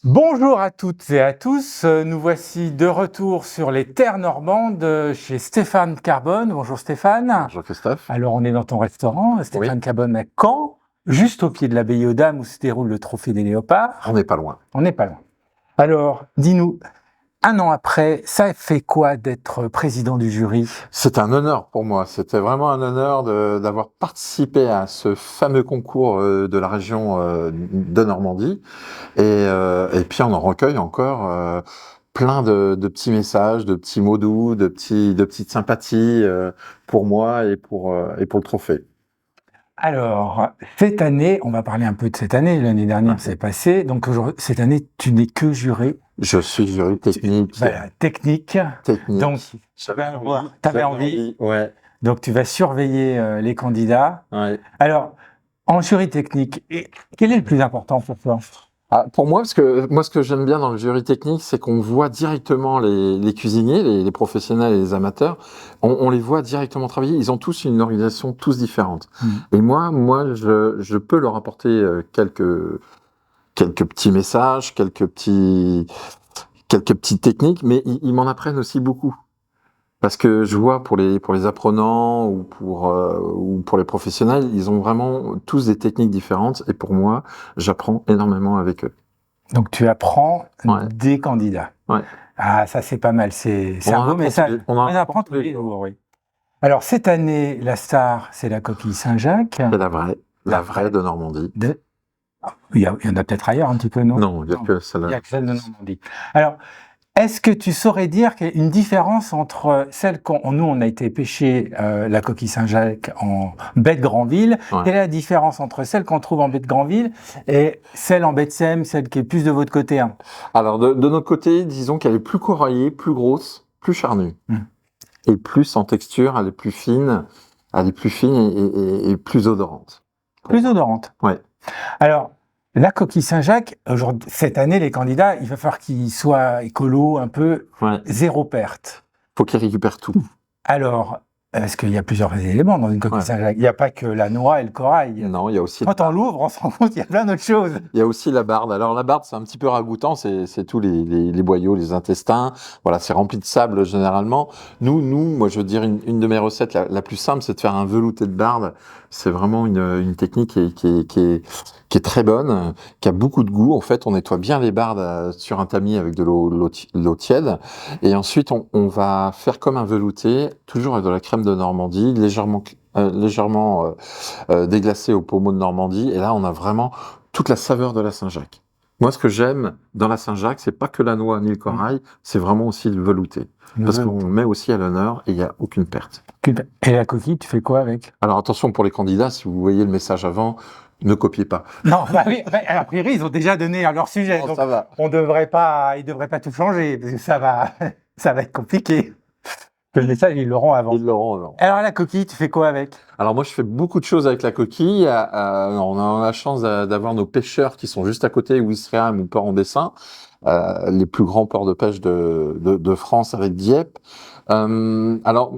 Bonjour à toutes et à tous, nous voici de retour sur les terres normandes chez Stéphane Carbone. Bonjour Stéphane. Bonjour Christophe. Alors on est dans ton restaurant, Stéphane Oui. Carbone à Caen, juste au pied de l'abbaye aux Dames où se déroule le Trophée des Léopards. On n'est pas loin. On n'est pas loin. Alors dis-nous, un an après, ça fait quoi d'être président du jury? C'est un honneur pour moi. C'était vraiment un honneur d'avoir participé à ce fameux concours de la région de Normandie. Et puis on en recueille encore plein de petits messages, de petits mots doux, de petites sympathies pour moi et pour le trophée. Alors, cette année, on va parler un peu de cette année, l'année dernière c'est passé, donc cette année tu n'es que juré. Je suis jury technique. Voilà, technique. Technique. Donc, t'avais envie. Ouais. Donc, tu vas surveiller les candidats. Ouais. Alors, en jury technique, quel est le plus important pour toi? Pour moi, ce que j'aime bien dans le jury technique, c'est qu'on voit directement les cuisiniers, les professionnels et les amateurs. On les voit directement travailler. Ils ont tous une organisation, tous différente. Et moi, je peux leur apporter quelques petits messages, quelques petites techniques, mais ils m'en apprennent aussi beaucoup. Parce que je vois pour les apprenants ou pour les professionnels, ils ont vraiment tous des techniques différentes. Et pour moi, j'apprends énormément avec eux. Donc, tu apprends Ouais. des candidats. Ouais. Ah, ça c'est pas mal. C'est un beau message. On apprend tous les jours, oui. Alors, cette année, la star, c'est la coquille Saint-Jacques. C'est la vraie de Normandie. Il y en a peut-être ailleurs un petit peu, non? Non, il n'y a que celle-là. Il y a que celle de Normandie. Alors, est-ce que tu saurais dire qu'il y a une différence entre celle nous, on a été pêcher la coquille Saint-Jacques en baie de Granville. Ouais. Quelle est la différence entre celle qu'on trouve en baie de Granville et celle en baie de Sème, celle qui est plus de votre côté, hein? Alors, de notre côté, disons qu'elle est plus coraillée, plus grosse, plus charnue. Et plus en texture, elle est plus fine et plus odorante. Plus odorante. Ouais. Alors, la coquille Saint-Jacques, cette année, les candidats, il va falloir qu'ils soient écolos, un peu, zéro perte. Faut qu'ils récupèrent tout. Alors, parce qu'il y a plusieurs éléments dans une coquille Saint-Jacques. Il n'y a pas que la noix et le corail. Non, il y a aussi... Quand on l'ouvre, on se rend compte qu'il y a plein d'autres choses. Il y a aussi la barde. Alors la barde, c'est un petit peu ragoûtant, c'est tous les boyaux, les intestins. Voilà, c'est rempli de sable généralement. Moi, je veux dire, une de mes recettes la plus simple, c'est de faire un velouté de barde. C'est vraiment une technique qui est très bonne, qui a beaucoup de goût. En fait, on nettoie bien les bardes sur un tamis avec de l'eau tiède. Et ensuite, on va faire comme un velouté, toujours avec de la crème de Normandie, légèrement déglacée au pommeau de Normandie. Et là, on a vraiment toute la saveur de la Saint-Jacques. Moi, ce que j'aime dans la Saint-Jacques, c'est pas que la noix ni le corail, c'est vraiment aussi le velouté. Parce qu'on met aussi à l'honneur et il n'y a aucune perte. Et la coquille, tu fais quoi avec? Alors attention pour les candidats, si vous voyez le message avant, ne copiez pas. Non, bah oui, a priori, ils ont déjà donné leur sujet. Non, donc ça va. ils devraient pas tout changer, parce que ça va être compliqué. Le message, ils l'auront avant. Ils l'auront avant. Alors la coquille, tu fais quoi avec? Alors moi, je fais beaucoup de choses avec la coquille. On a la chance d'avoir nos pêcheurs qui sont juste à côté, Ouistreham ou Port-en-Bessin, les plus grands ports de pêche de France avec Dieppe. Alors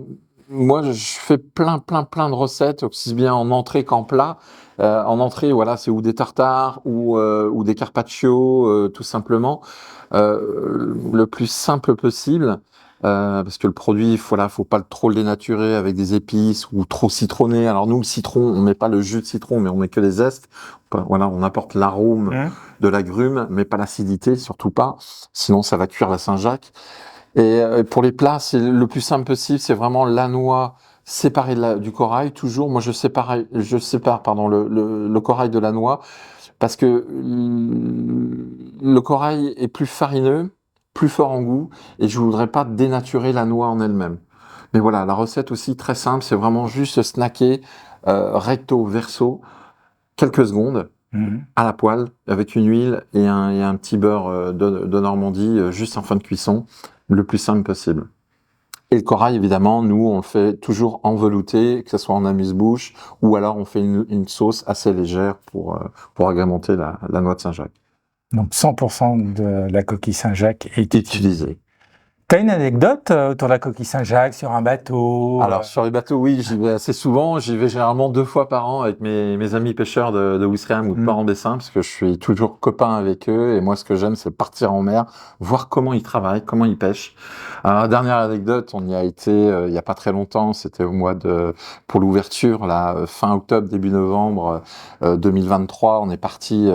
moi, je fais plein de recettes, aussi bien en entrée qu'en plat. En entrée, voilà, c'est ou des tartares ou des carpaccio, tout simplement, le plus simple possible. Parce que le produit, faut pas trop le dénaturer avec des épices ou trop citronné. Alors nous, le citron, on met pas le jus de citron, mais on met que les zestes. Voilà, on apporte l'arôme de l'agrume, mais pas l'acidité, surtout pas. Sinon, ça va cuire la Saint-Jacques. Et pour les plats, c'est le plus simple possible. C'est vraiment la noix séparée du corail. Toujours, moi, je sépare, le corail de la noix parce que le corail est plus farineux, plus fort en goût, et je voudrais pas dénaturer la noix en elle-même. Mais voilà, la recette aussi très simple, c'est vraiment juste snacker recto verso quelques secondes à la poêle avec une huile et un petit beurre de Normandie juste en fin de cuisson, le plus simple possible. Et le corail, évidemment, nous, on le fait toujours en velouté, que ce soit en amuse-bouche, ou alors on fait une sauce assez légère pour agrémenter la noix de Saint-Jacques. Donc 100% de la coquille Saint-Jacques est utilisée. T'as une anecdote autour de la coquille Saint-Jacques sur un bateau? Alors sur les bateaux, oui, j'y vais assez souvent. J'y vais généralement 2 fois par an avec mes amis pêcheurs de Ouistreham ou de Port-en-Bessin, parce que je suis toujours copain avec eux. Et moi, ce que j'aime, c'est partir en mer, voir comment ils travaillent, comment ils pêchent. Alors, la dernière anecdote, on y a été il y a pas très longtemps. C'était pour l'ouverture, là, fin octobre, début novembre 2023. On est parti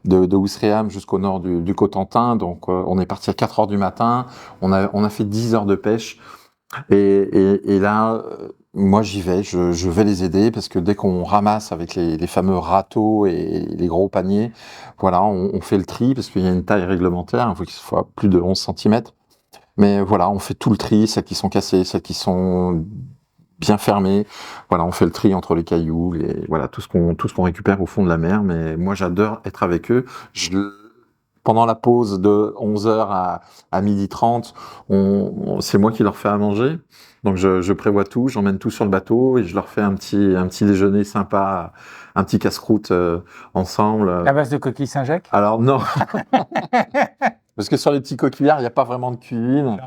de Ouistreham jusqu'au nord du Cotentin. Donc, on est parti à 4 heures du matin. On a fait 10 heures de pêche. Et là, moi j'y vais, je vais les aider parce que dès qu'on ramasse avec les fameux râteaux et les gros paniers, voilà, on fait le tri parce qu'il y a une taille réglementaire, il faut qu'il soit plus de 11 centimètres. Mais voilà, on fait tout le tri, celles qui sont cassées, celles qui sont bien fermées. Voilà, on fait le tri entre les cailloux, voilà, tout ce qu'on récupère au fond de la mer. Mais moi j'adore être avec eux. Pendant la pause de 11h à 12h30, c'est moi qui leur fais à manger. Donc je prévois tout, j'emmène tout sur le bateau et je leur fais un petit déjeuner sympa, un petit casse-croûte ensemble. À base de coquille Saint-Jacques? Alors non, parce que sur les petits coquillards, il n'y a pas vraiment de cuisine.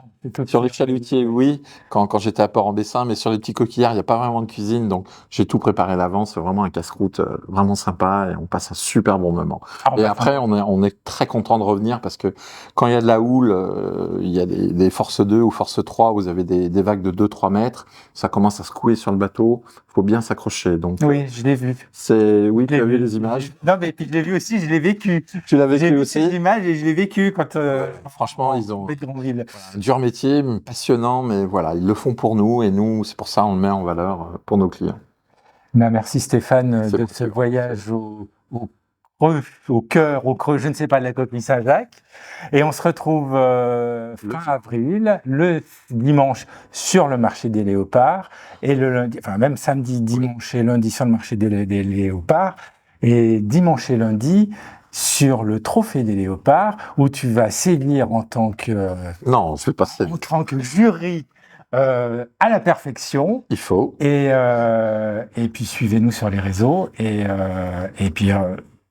Sur les chalutiers, oui, quand j'étais à Port-en-Bessin, mais sur les petits coquillards, il n'y a pas vraiment de cuisine, donc j'ai tout préparé à l'avance. C'est vraiment un casse-croûte vraiment sympa et on passe un super bon moment. Et après, on est très content de revenir parce que quand il y a de la houle, il y a des forces 2 ou forces 3, vous avez des vagues de 2-3 mètres, ça commence à secouer sur le bateau, il faut bien s'accrocher. Donc, oui, je l'ai vu. Oui, tu as vu les images? Non, mais puis je l'ai vu aussi, je l'ai vécu. Tu l'as vécu J'ai vu aussi? ces images et je l'ai vécu quand... franchement, ils ont un dur métier, passionnant, mais voilà, ils le font pour nous et nous, c'est pour ça on le met en valeur pour nos clients. Ben, merci Stéphane de ce voyage au creux, je ne sais pas, de la coquille Saint-Jacques. Et on se retrouve fin avril, le dimanche sur le marché des léopards, et le lundi, enfin même samedi, dimanche et lundi sur le marché des léopards, et dimanche et lundi sur le trophée des léopards, où tu vas sévir en tant que... non, je vais pas sévir. En tant que jury à la perfection. Il faut. Et puis suivez-nous sur les réseaux, et puis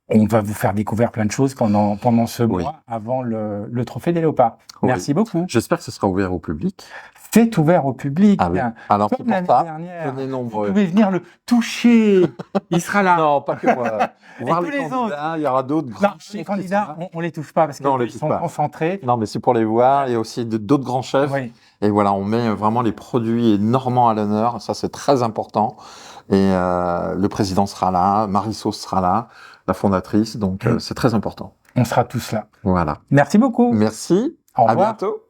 on va vous faire découvrir plein de choses pendant ce mois avant le trophée des léopards. Oui. Merci beaucoup. J'espère que ce sera ouvert au public. C'est ouvert au public. Ah oui. Alors comme l'année dernière, venez nombreux. vous pouvez venir le toucher. Il sera là. Non, pas que moi. Voir tous les les candidats, autres. il y aura d'autres grands chefs. Les candidats, on les touche pas parce qu'ils sont concentrés. Non, mais c'est pour les voir. Il y a aussi d'autres grands chefs. Oui. Et voilà, on met vraiment les produits normands à l'honneur. Ça, c'est très important. Et le président sera là, Marie-Sauce sera là, la fondatrice. Donc, c'est très important. On sera tous là. Voilà. Merci beaucoup. Merci. Au revoir. À bientôt.